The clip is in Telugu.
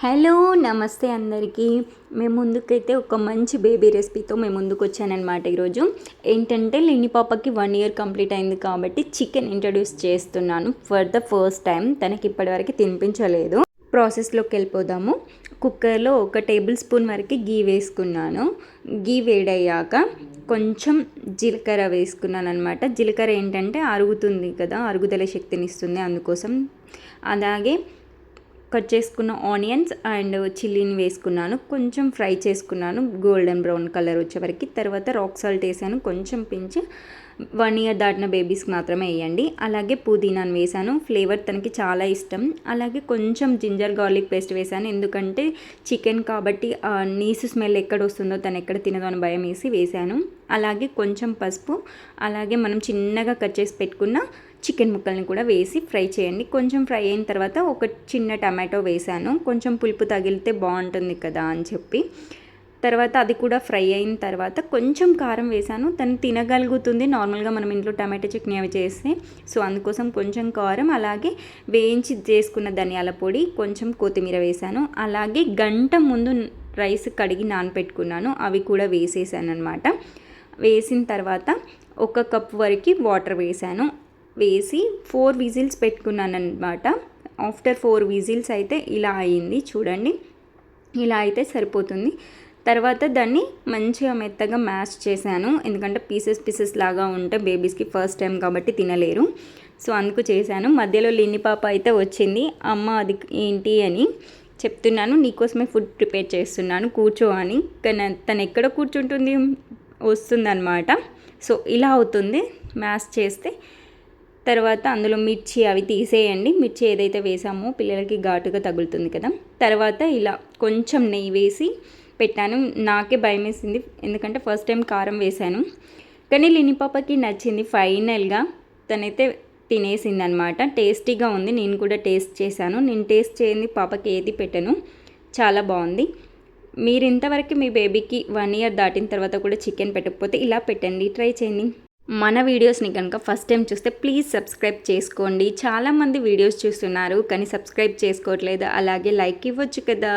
హలో నమస్తే అందరికీ. మేము ముందుకైతే ఒక మంచి బేబీ రెసిపీతో మేము ముందుకు వచ్చానమాట. ఈరోజు ఏంటంటే లిని పాపకి 1 ఇయర్ కంప్లీట్ అయింది కాబట్టి చికెన్ ఇంట్రడ్యూస్ చేస్తున్నాను ఫర్ ద ఫస్ట్ టైం. తనకి ఇప్పటివరకు తినిపించలేదు. ప్రాసెస్లోకి వెళ్ళిపోదాము. కుక్కర్లో 1 టేబుల్ స్పూన్ వరకు గీ వేసుకున్నాను. గీ వేడయ్యాక కొంచెం జీలకర్ర వేసుకున్నాను అనమాట. జీలకర్ర ఏంటంటే అరుగుతుంది కదా, అరుగుదల శక్తిని ఇస్తుంది, అందుకోసం. అలాగే కట్ చేసుకున్న ఆనియన్స్ అండ్ చిల్లీని వేసుకున్నాను. కొంచెం ఫ్రై చేసుకున్నాను గోల్డెన్ బ్రౌన్ కలర్ వచ్చేవరకు. తర్వాత రాక్ సాల్ట్ వేసాను, కొంచెం పించి. 1 ఇయర్ దాటిన బేబీస్కి మాత్రమే వేయండి. అలాగే పుదీనాను వేసాను, ఫ్లేవర్ తనకి చాలా ఇష్టం. అలాగే కొంచెం జింజర్ గార్లిక్ పేస్ట్ వేసాను, ఎందుకంటే చికెన్ కాబట్టి నీసు స్మెల్ ఎక్కడ వస్తుందో, తను ఎక్కడ తినదో అని భయం వేసి వేసాను. అలాగే కొంచెం పసుపు, అలాగే మనం చిన్నగా కట్ చేసి పెట్టుకున్న చికెన్ ముక్కల్ని కూడా వేసి ఫ్రై చేయండి. కొంచెం ఫ్రై అయిన తర్వాత ఒక చిన్న టమాటో వేసాను, కొంచెం పులుపు తగిలితే బాగుంటుంది కదా అని చెప్పి. తర్వాత అది కూడా ఫ్రై అయిన తర్వాత కొంచెం కారం వేసాను. తను తినగలుగుతుంది నార్మల్గా మనం ఇంట్లో టమాటో చట్నీ అవి చేస్తే. సో అందుకోసం కొంచెం కారం, అలాగే వేయించి చేసుకున్న ధనియాల పొడి, కొంచెం కొత్తిమీర వేసాను. అలాగే గంట ముందు రైస్ కడిగి నానపెట్టుకున్నాను, అవి కూడా వేసేసాను అనమాట. వేసిన తర్వాత 1 కప్ వరకు వాటర్ వేసాను. వేసి 4 విజిల్స్ పెట్టుకున్నాను అనమాట. ఆఫ్టర్ 4 విజిల్స్ అయితే ఇలా అయింది చూడండి. ఇలా అయితే సరిపోతుంది. తర్వాత దాన్ని మంచిగా మెత్తగా మ్యాష్ చేశాను, ఎందుకంటే పీసెస్ లాగా ఉంటే బేబీస్కి ఫస్ట్ టైం కాబట్టి తినలేరు. సో అందుకు చేశాను. మధ్యలో లిని పాప అయితే వచ్చింది, అమ్మ అది ఏంటి అని చెప్తున్నాను, నీకోసమే ఫుడ్ ప్రిపేర్ చేస్తున్నాను కూర్చో అని. కానీ తను ఎక్కడ కూర్చుంటుంది, వస్తుందన్నమాట. సో ఇలా అవుతుంది మ్యాష్ చేస్తే. తర్వాత అందులో మిర్చి అవి తీసేయండి. మిర్చి ఏదైతే వేసామో పిల్లలకి ఘాటుగా తగులుతుంది కదా. తర్వాత ఇలా కొంచెం నెయ్యి వేసి పెట్టాను. నాకే భయం వేసింది, ఎందుకంటే ఫస్ట్ టైం కారం వేశాను. కానీ లిని పాపకి నచ్చింది. ఫైనల్గా తనైతే తినేసింది అనమాట. టేస్టీగా ఉంది. నేను కూడా టేస్ట్ చేశాను. నేను టేస్ట్ చేయండి పాపకి ఏది పెట్టను, చాలా బాగుంది. మీరు ఇంతవరకు మీ బేబీకి 1 ఇయర్ దాటిన తర్వాత కూడా చికెన్ పెట్టకపోతే ఇలా పెట్టండి, ట్రై చేయండి. మన వీడియోస్ని కనుక ఫస్ట్ టైం చూస్తే ప్లీజ్ సబ్స్క్రైబ్ చేసుకోండి. చాలామంది వీడియోస్ చూస్తున్నారు కానీ సబ్స్క్రైబ్ చేసుకోవట్లేదు. అలాగే లైక్ ఇవ్వచ్చు కదా.